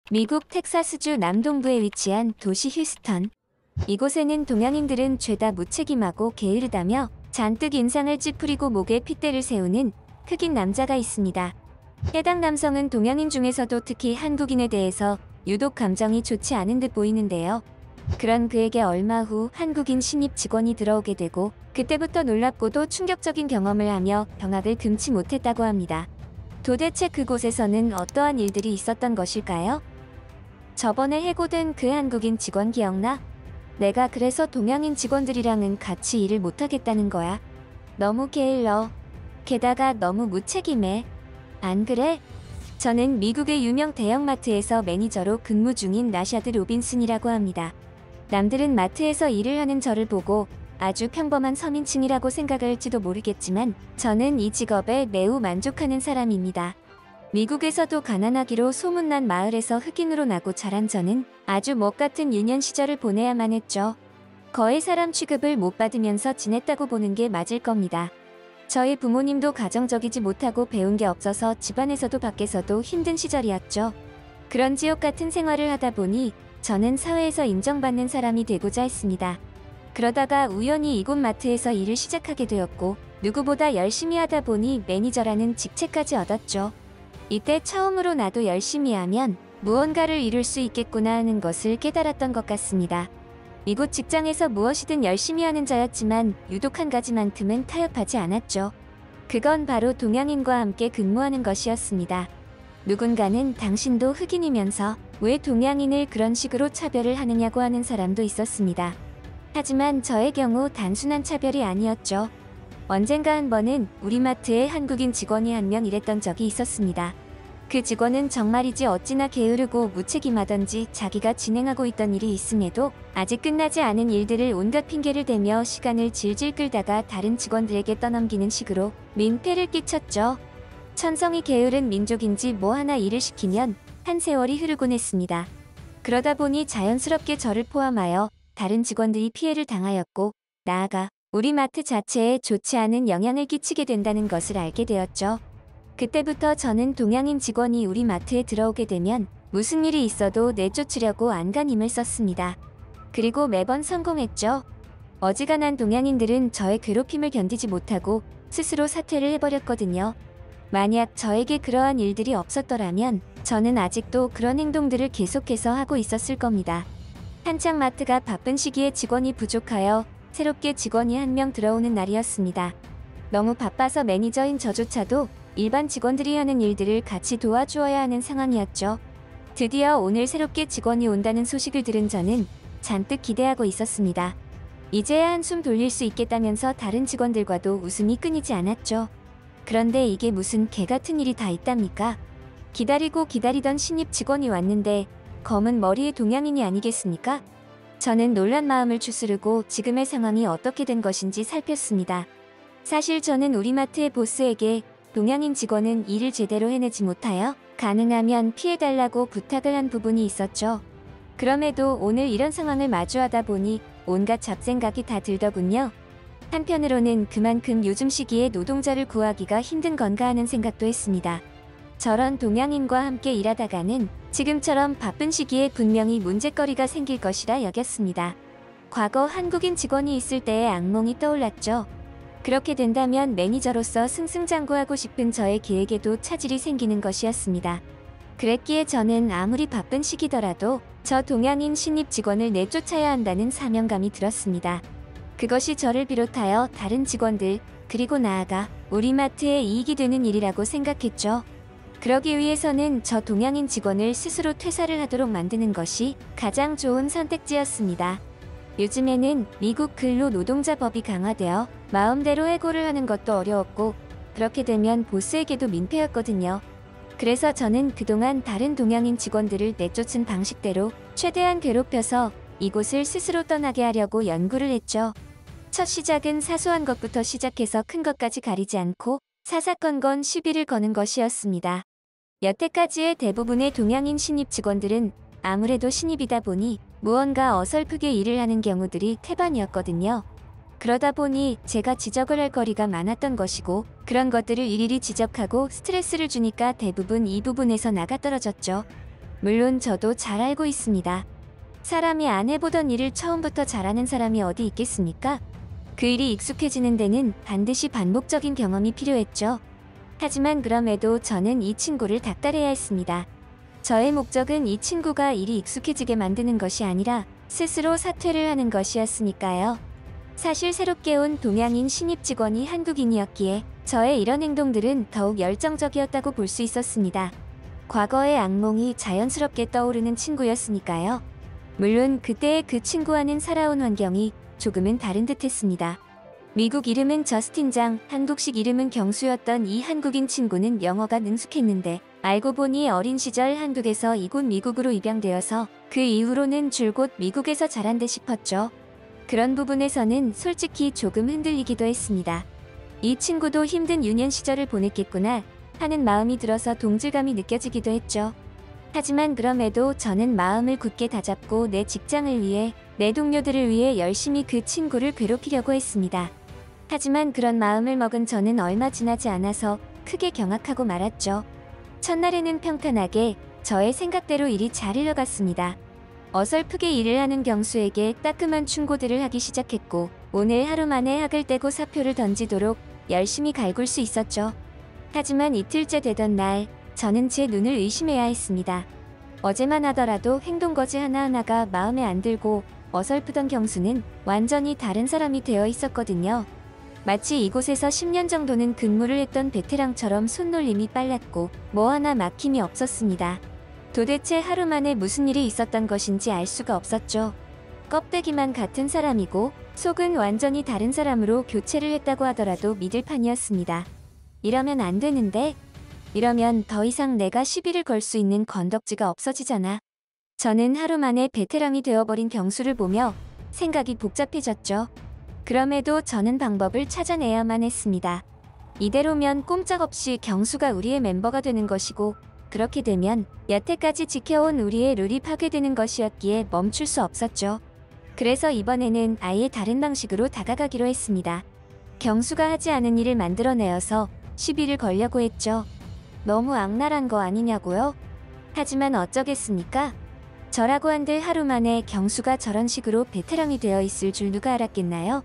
미국 텍사스주 남동부에 위치한 도시 휴스턴. 이곳에는 동양인들은 죄다 무책임하고 게으르다며 잔뜩 인상을 찌푸리고 목에 핏대를 세우는 흑인 남자가 있습니다. 해당 남성은 동양인 중에서도 특히 한국인에 대해서 유독 감정이 좋지 않은 듯 보이는데요. 그런 그에게 얼마 후 한국인 신입 직원이 들어오게 되고 그때부터 놀랍고도 충격적인 경험을 하며 경악을 금치 못했다고 합니다. 도대체 그곳에서는 어떠한 일들이 있었던 것일까요? 저번에 해고된 그 한국인 직원 기억나? 내가 그래서 동양인 직원들이랑은 같이 일을 못하겠다는 거야. 너무 게을러. 게다가 너무 무책임해. 안 그래? 저는 미국의 유명 대형마트에서 매니저로 근무 중인 라샤드 로빈슨이라고 합니다. 남들은 마트에서 일을 하는 저를 보고 아주 평범한 서민층이라고 생각할지도 모르겠지만 저는 이 직업에 매우 만족하는 사람입니다. 미국에서도 가난하기로 소문난 마을에서 흑인으로 나고 자란 저는 아주 먹같은 유년 시절을 보내야만 했죠. 거의 사람 취급을 못 받으면서 지냈다고 보는 게 맞을 겁니다. 저희 부모님도 가정적이지 못하고 배운 게 없어서 집안에서도 밖에서도 힘든 시절이었죠. 그런 지옥 같은 생활을 하다 보니 저는 사회에서 인정받는 사람이 되고자 했습니다. 그러다가 우연히 이곳 마트에서 일을 시작하게 되었고 누구보다 열심히 하다 보니 매니저라는 직책까지 얻었죠. 이때 처음으로 나도 열심히 하면 무언가를 이룰 수 있겠구나 하는 것을 깨달았던 것 같습니다. 이곳 직장에서 무엇이든 열심히 하는 자였지만 유독 한 가지만큼은 타협하지 않았죠. 그건 바로 동양인과 함께 근무하는 것이었습니다. 누군가는 당신도 흑인이면서 왜 동양인을 그런 식으로 차별을 하느냐고 하는 사람도 있었습니다. 하지만 저의 경우 단순한 차별이 아니었죠. 언젠가 한 번은 우리 마트에 한국인 직원이 한 명 일했던 적이 있었습니다. 그 직원은 정말이지 어찌나 게으르고 무책임하던지 자기가 진행하고 있던 일이 있음에도 아직 끝나지 않은 일들을 온갖 핑계를 대며 시간을 질질 끌다가 다른 직원들에게 떠넘기는 식으로 민폐를 끼쳤죠. 천성이 게으른 민족인지 뭐 하나 일을 시키면 한 세월이 흐르곤 했습니다. 그러다 보니 자연스럽게 저를 포함하여 다른 직원들이 피해를 당하였고 나아가 우리 마트 자체에 좋지 않은 영향을 끼치게 된다는 것을 알게 되었죠. 그때부터 저는 동양인 직원이 우리 마트에 들어오게 되면 무슨 일이 있어도 내쫓으려고 안간힘을 썼습니다. 그리고 매번 성공했죠. 어지간한 동양인들은 저의 괴롭힘을 견디지 못하고 스스로 사퇴를 해버렸거든요. 만약 저에게 그러한 일들이 없었더라면 저는 아직도 그런 행동들을 계속해서 하고 있었을 겁니다. 한창 마트가 바쁜 시기에 직원이 부족하여 새롭게 직원이 한 명 들어오는 날이었습니다. 너무 바빠서 매니저인 저조차도 일반 직원들이 하는 일들을 같이 도와주어야 하는 상황이었죠. 드디어 오늘 새롭게 직원이 온다는 소식을 들은 저는 잔뜩 기대하고 있었습니다. 이제야 한숨 돌릴 수 있겠다면서 다른 직원들과도 웃음이 끊이지 않았죠. 그런데 이게 무슨 개 같은 일이 다 있답니까? 기다리고 기다리던 신입 직원이 왔는데 검은 머리의 동양인이 아니겠습니까? 저는 놀란 마음을 추스르고 지금의 상황이 어떻게 된 것인지 살폈습니다. 사실 저는 우리 마트의 보스에게 동양인 직원은 일을 제대로 해내지 못하여 가능하면 피해달라고 부탁을 한 부분이 있었죠. 그럼에도 오늘 이런 상황을 마주하다 보니 온갖 잡생각이 다 들더군요. 한편으로는 그만큼 요즘 시기에 노동자를 구하기가 힘든 건가 하는 생각도 했습니다. 저런 동양인과 함께 일하다가는 지금처럼 바쁜 시기에 분명히 문제거리가 생길 것이라 여겼습니다. 과거 한국인 직원이 있을 때의 악몽이 떠올랐죠. 그렇게 된다면 매니저로서 승승장구하고 싶은 저의 계획에도 차질이 생기는 것이었습니다. 그랬기에 저는 아무리 바쁜 시기더라도 저 동양인 신입 직원을 내쫓아야 한다는 사명감이 들었습니다. 그것이 저를 비롯하여 다른 직원들, 그리고 나아가 우리 마트에 이익이 되는 일이라고 생각했죠. 그러기 위해서는 저 동양인 직원을 스스로 퇴사를 하도록 만드는 것이 가장 좋은 선택지였습니다. 요즘에는 미국 근로노동자법이 강화되어 마음대로 해고를 하는 것도 어려웠고 그렇게 되면 보스에게도 민폐였거든요. 그래서 저는 그동안 다른 동양인 직원들을 내쫓은 방식대로 최대한 괴롭혀서 이곳을 스스로 떠나게 하려고 연구를 했죠. 첫 시작은 사소한 것부터 시작해서 큰 것까지 가리지 않고 사사건건 시비를 거는 것이었습니다. 여태까지의 대부분의 동양인 신입 직원들은 아무래도 신입이다 보니 무언가 어설프게 일을 하는 경우들이 태반이었거든요. 그러다 보니 제가 지적을 할 거리가 많았던 것이고 그런 것들을 일일이 지적하고 스트레스를 주니까 대부분 이 부분에서 나가떨어졌죠. 물론 저도 잘 알고 있습니다. 사람이 안 해보던 일을 처음부터 잘하는 사람이 어디 있겠습니까? 그 일이 익숙해지는 데는 반드시 반복적인 경험이 필요했죠. 하지만 그럼에도 저는 이 친구를 닥달해야 했습니다. 저의 목적은 이 친구가 일이 익숙해지게 만드는 것이 아니라 스스로 사퇴를 하는 것이었으니까요. 사실 새롭게 온 동양인 신입 직원이 한국인이었기에 저의 이런 행동들은 더욱 열정적이었다고 볼 수 있었습니다. 과거의 악몽이 자연스럽게 떠오르는 친구였으니까요. 물론 그때의 그 친구와는 살아온 환경이 조금은 다른 듯 했습니다. 미국 이름은 저스틴 장, 한국식 이름은 경수였던 이 한국인 친구는 영어가 능숙했는데 알고 보니 어린 시절 한국에서 이곳 미국으로 입양되어서 그 이후로는 줄곧 미국에서 자란 듯 싶었죠. 그런 부분에서는 솔직히 조금 흔들리기도 했습니다. 이 친구도 힘든 유년 시절을 보냈겠구나 하는 마음이 들어서 동질감이 느껴지기도 했죠. 하지만 그럼에도 저는 마음을 굳게 다잡고 내 직장을 위해, 내 동료들을 위해 열심히 그 친구를 괴롭히려고 했습니다. 하지만 그런 마음을 먹은 저는 얼마 지나지 않아서 크게 경악하고 말았죠. 첫날에는 평탄하게 저의 생각대로 일이 잘 흘러갔습니다. 어설프게 일을 하는 경수에게 따끔한 충고들을 하기 시작했고 오늘 하루 만에 학을 떼고 사표를 던지도록 열심히 갈굴 수 있었죠. 하지만 이틀째 되던 날 저는 제 눈을 의심해야 했습니다. 어제만 하더라도 행동거지 하나하나가 마음에 안 들고 어설프던 경수는 완전히 다른 사람이 되어 있었거든요. 마치 이곳에서 10년 정도는 근무를 했던 베테랑처럼 손놀림이 빨랐고 뭐 하나 막힘이 없었습니다. 도대체 하루 만에 무슨 일이 있었던 것인지 알 수가 없었죠. 껍데기만 같은 사람이고 속은 완전히 다른 사람으로 교체를 했다고 하더라도 믿을 판이었습니다. 이러면 안 되는데? 이러면 더 이상 내가 시비를 걸 수 있는 건덕지가 없어지잖아. 저는 하루 만에 베테랑이 되어버린 경수를 보며 생각이 복잡해졌죠. 그럼에도 저는 방법을 찾아내야만 했습니다. 이대로면 꼼짝없이 경수가 우리의 멤버가 되는 것이고 그렇게 되면 여태까지 지켜온 우리의 룰이 파괴되는 것이었기에 멈출 수 없었죠. 그래서 이번에는 아예 다른 방식으로 다가가기로 했습니다. 경수가 하지 않은 일을 만들어내어서 시비를 걸려고 했죠. 너무 악랄한 거 아니냐고요? 하지만 어쩌겠습니까? 저라고 한들 하루 만에 경수가 저런 식으로 베테랑이 되어 있을 줄 누가 알았겠나요?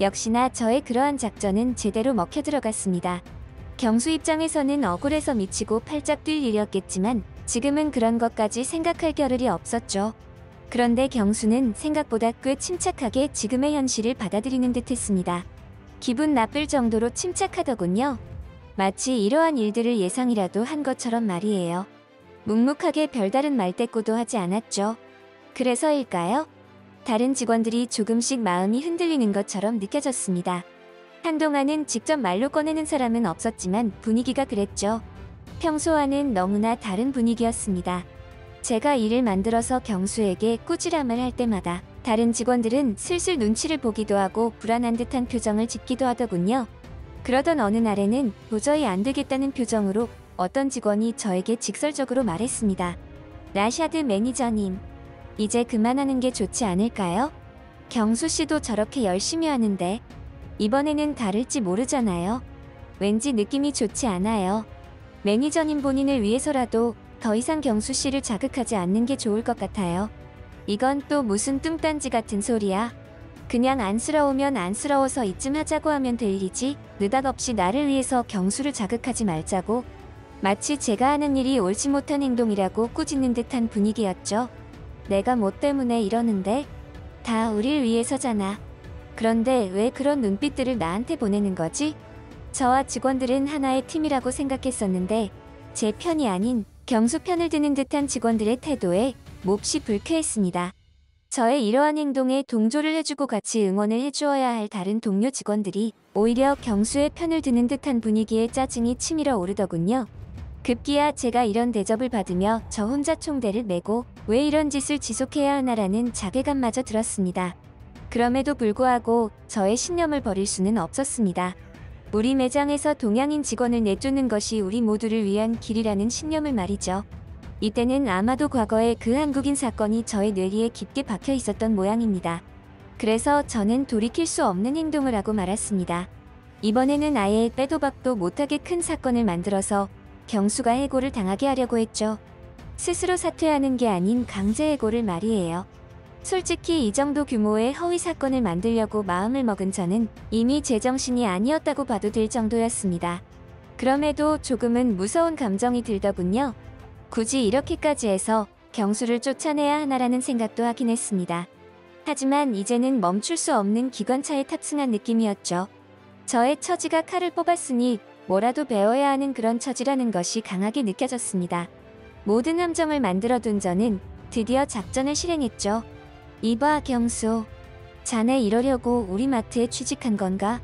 역시나 저의 그러한 작전은 제대로 먹혀 들어갔습니다. 경수 입장에서는 억울해서 미치고 팔짝 뛸 일이었겠지만 지금은 그런 것까지 생각할 겨를이 없었죠. 그런데 경수는 생각보다 꽤 침착하게 지금의 현실을 받아들이는 듯 했습니다. 기분 나쁠 정도로 침착하더군요. 마치 이러한 일들을 예상이라도 한 것처럼 말이에요. 묵묵하게 별다른 말대꾸도 하지 않았죠. 그래서일까요? 다른 직원들이 조금씩 마음이 흔들리는 것처럼 느껴졌습니다. 한동안은 직접 말로 꺼내는 사람은 없었지만 분위기가 그랬죠. 평소와는 너무나 다른 분위기였습니다. 제가 일을 만들어서 경수에게 꾸지람을 할 때마다 다른 직원들은 슬슬 눈치를 보기도 하고 불안한 듯한 표정을 짓기도 하더군요. 그러던 어느 날에는 도저히 안 되겠다는 표정으로 어떤 직원이 저에게 직설적으로 말했습니다. 라샤드 매니저님, 이제 그만하는 게 좋지 않을까요? 경수 씨도 저렇게 열심히 하는데 이번에는 다를지 모르잖아요. 왠지 느낌이 좋지 않아요. 매니저님 본인을 위해서라도 더 이상 경수 씨를 자극하지 않는 게 좋을 것 같아요. 이건 또 무슨 뚱딴지 같은 소리야. 그냥 안쓰러우면 안쓰러워서 이쯤 하자고 하면 될 일이지 느닷없이 나를 위해서 경수를 자극하지 말자고. 마치 제가 하는 일이 옳지 못한 행동이라고 꾸짖는 듯한 분위기였죠. 내가 뭐 때문에 이러는데? 다 우릴 위해서잖아. 그런데 왜 그런 눈빛들을 나한테 보내는 거지? 저와 직원들은 하나의 팀이라고 생각했었는데 제 편이 아닌 경수 편을 드는 듯한 직원들의 태도에 몹시 불쾌했습니다. 저의 이러한 행동에 동조를 해주고 같이 응원을 해주어야 할 다른 동료 직원들이 오히려 경수의 편을 드는 듯한 분위기에 짜증이 치밀어 오르더군요. 급기야 제가 이런 대접을 받으며 저 혼자 총대를 메고 왜 이런 짓을 지속해야 하나라는 자괴감마저 들었습니다. 그럼에도 불구하고 저의 신념을 버릴 수는 없었습니다. 우리 매장에서 동양인 직원을 내쫓는 것이 우리 모두를 위한 길이라는 신념을 말이죠. 이때는 아마도 과거의 그 한국인 사건이 저의 뇌리에 깊게 박혀 있었던 모양입니다. 그래서 저는 돌이킬 수 없는 행동을 하고 말았습니다. 이번에는 아예 빼도 박도 못하게 큰 사건을 만들어서 경수가 해고를 당하게 하려고 했죠. 스스로 사퇴하는 게 아닌 강제 해고를 말이에요. 솔직히 이 정도 규모의 허위 사건을 만들려고 마음을 먹은 저는 이미 제정신이 아니었다고 봐도 될 정도였습니다. 그럼에도 조금은 무서운 감정이 들더군요. 굳이 이렇게까지 해서 경수를 쫓아내야 하나라는 생각도 하긴 했습니다. 하지만 이제는 멈출 수 없는 기관차에 탑승한 느낌이었죠. 저의 처지가 칼을 뽑았으니 뭐라도 배워야 하는 그런 처지라는 것이 강하게 느껴졌습니다. 모든 함정을 만들어둔 저는 드디어 작전을 실행했죠. 이봐 경수, 자네 이러려고 우리 마트에 취직한 건가?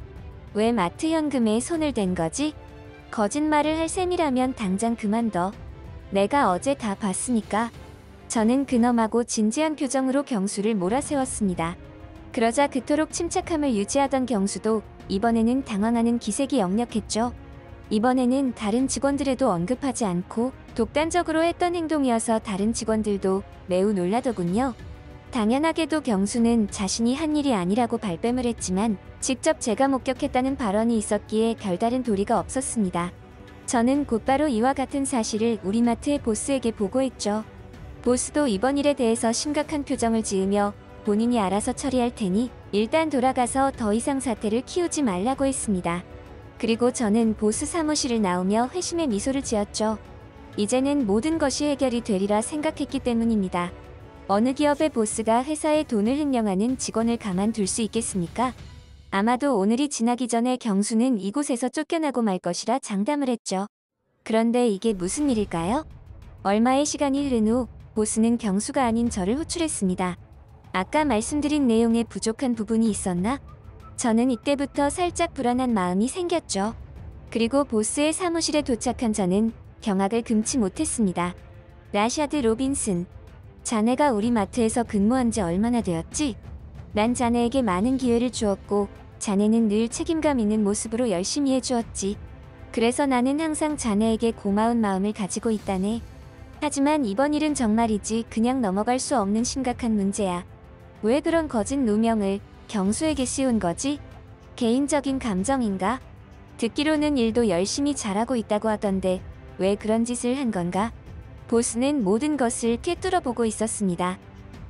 왜 마트 현금에 손을 댄 거지? 거짓말을 할 셈이라면 당장 그만둬. 내가 어제 다 봤으니까. 저는 근엄하고 진지한 표정으로 경수를 몰아세웠습니다. 그러자 그토록 침착함을 유지하던 경수도 이번에는 당황하는 기색이 역력했죠. 이번에는 다른 직원들에도 언급하지 않고 독단적으로 했던 행동이어서 다른 직원들도 매우 놀라더군요. 당연하게도 경수는 자신이 한 일이 아니라고 발뺌을 했지만 직접 제가 목격했다는 발언이 있었기에 별다른 도리가 없었습니다. 저는 곧바로 이와 같은 사실을 우리 마트의 보스에게 보고했죠. 보스도 이번 일에 대해서 심각한 표정을 지으며 본인이 알아서 처리할 테니 일단 돌아가서 더 이상 사태를 키우지 말라고 했습니다. 그리고 저는 보스 사무실을 나오며 회심의 미소를 지었죠. 이제는 모든 것이 해결이 되리라 생각했기 때문입니다. 어느 기업의 보스가 회사의 돈을 횡령하는 직원을 가만둘 수 있겠습니까? 아마도 오늘이 지나기 전에 경수는 이곳에서 쫓겨나고 말 것이라 장담을 했죠. 그런데 이게 무슨 일일까요? 얼마의 시간이 흐른 후 보스는 경수가 아닌 저를 호출했습니다. 아까 말씀드린 내용에 부족한 부분이 있었나? 저는 이때부터 살짝 불안한 마음이 생겼죠. 그리고 보스의 사무실에 도착한 저는 경악을 금치 못했습니다. 라샤드 로빈슨, 자네가 우리 마트에서 근무한 지 얼마나 되었지? 난 자네에게 많은 기회를 주었고 자네는 늘 책임감 있는 모습으로 열심히 해주었지. 그래서 나는 항상 자네에게 고마운 마음을 가지고 있다네. 하지만 이번 일은 정말이지 그냥 넘어갈 수 없는 심각한 문제야. 왜 그런 거짓 누명을 경수에게 씌운 거지? 개인적인 감정인가? 듣기로는 일도 열심히 잘하고 있다고 하던데 왜 그런 짓을 한 건가? 보스는 모든 것을 꿰뚫어 보고 있었습니다.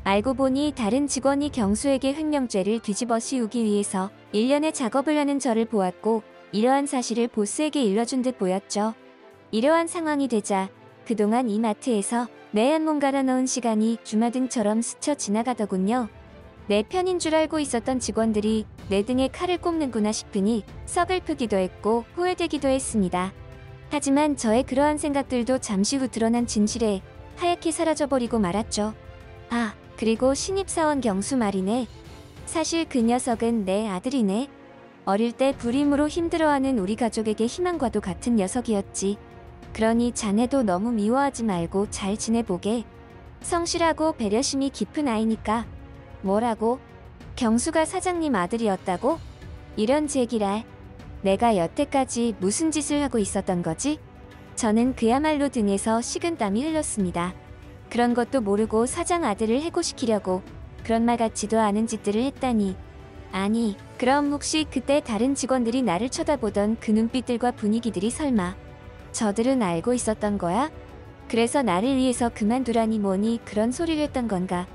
알고 보니 다른 직원이 경수에게 횡령죄를 뒤집어 씌우기 위해서 일련의 작업을 하는 저를 보았고 이러한 사실을 보스에게 일러준 듯 보였죠. 이러한 상황이 되자 그동안 이 마트에서 내 한 몸 갈아넣은 시간이 주마등처럼 스쳐 지나가더군요. 내 편인 줄 알고 있었던 직원들이 내 등에 칼을 꼽는구나 싶으니 서글프기도 했고 후회되기도 했습니다. 하지만 저의 그러한 생각들도 잠시 후 드러난 진실에 하얗게 사라져버리고 말았죠. 아, 그리고 신입사원 경수 말이네. 사실 그 녀석은 내 아들이네. 어릴 때 불임으로 힘들어하는 우리 가족에게 희망과도 같은 녀석이었지. 그러니 자네도 너무 미워하지 말고 잘 지내보게. 성실하고 배려심이 깊은 아이니까. 뭐라고? 경수가 사장님 아들이었다고? 이런 제기랄. 내가 여태까지 무슨 짓을 하고 있었던 거지? 저는 그야말로 등에서 식은땀이 흘렀습니다. 그런 것도 모르고 사장 아들을 해고시키려고 그런 말 같지도 않은 짓들을 했다니. 아니, 그럼 혹시 그때 다른 직원들이 나를 쳐다보던 그 눈빛들과 분위기들이 설마 저들은 알고 있었던 거야? 그래서 나를 위해서 그만두라니 뭐니 그런 소리를 했던 건가?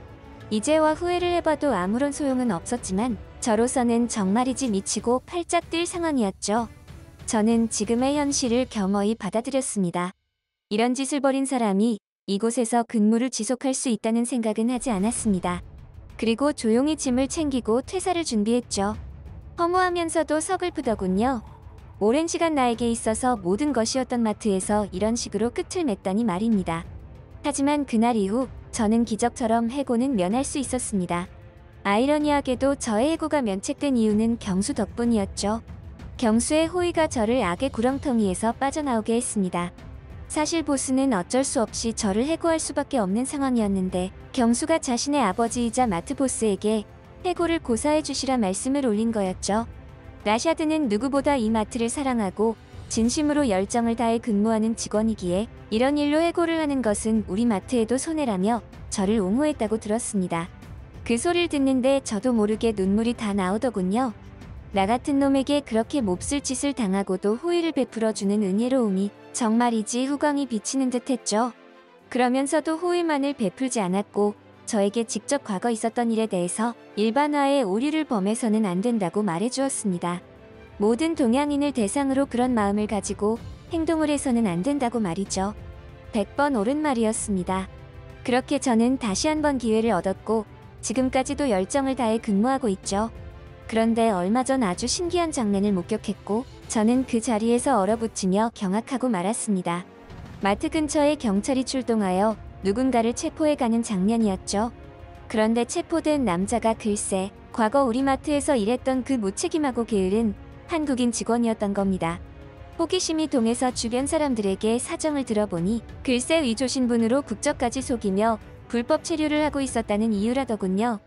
이제와 후회를 해봐도 아무런 소용은 없었지만 저로서는 정말이지 미치고 팔짝 뛸 상황이었죠. 저는 지금의 현실을 겸허히 받아들였습니다. 이런 짓을 벌인 사람이 이곳에서 근무를 지속할 수 있다는 생각은 하지 않았습니다. 그리고 조용히 짐을 챙기고 퇴사를 준비했죠. 허무하면서도 서글프더군요. 오랜 시간 나에게 있어서 모든 것이었던 마트에서 이런 식으로 끝을 맺다니 말입니다. 하지만 그날 이후 저는 기적처럼 해고는 면할 수 있었습니다. 아이러니하게도 저의 해고가 면책된 이유는 경수 덕분이었죠. 경수의 호의가 저를 악의 구렁텅이에서 빠져나오게 했습니다. 사실 보스는 어쩔 수 없이 저를 해고할 수밖에 없는 상황이었는데 경수가 자신의 아버지이자 마트 보스에게 해고를 고사해 주시라 말씀을 올린 거였죠. 라샤드는 누구보다 이 마트를 사랑하고 진심으로 열정을 다해 근무하는 직원이기에 이런 일로 해고를 하는 것은 우리 마트에도 손해라며 저를 옹호했다고 들었습니다. 그 소리를 듣는데 저도 모르게 눈물이 다 나오더군요. 나 같은 놈에게 그렇게 몹쓸 짓을 당하고도 호의를 베풀어주는 은혜로움이 정말이지 후광이 비치는 듯 했죠. 그러면서도 호의만을 베풀지 않았고 저에게 직접 과거 있었던 일에 대해서 일반화의 오류를 범해서는 안 된다고 말해주었습니다. 모든 동양인을 대상으로 그런 마음을 가지고 행동을 해서는 안 된다고 말이죠. 100번 옳은 말이었습니다. 그렇게 저는 다시 한번 기회를 얻었고 지금까지도 열정을 다해 근무하고 있죠. 그런데 얼마 전 아주 신기한 장면을 목격했고 저는 그 자리에서 얼어붙으며 경악하고 말았습니다. 마트 근처에 경찰이 출동하여 누군가를 체포해가는 장면이었죠. 그런데 체포된 남자가 글쎄 과거 우리 마트에서 일했던 그 무책임하고 게으른 한국인 직원이었던 겁니다. 호기심이 동해서 주변 사람들에게 사정을 들어보니 글쎄 의조신분으로 국적까지 속이며 불법 체류를 하고 있었다는 이유라더군요.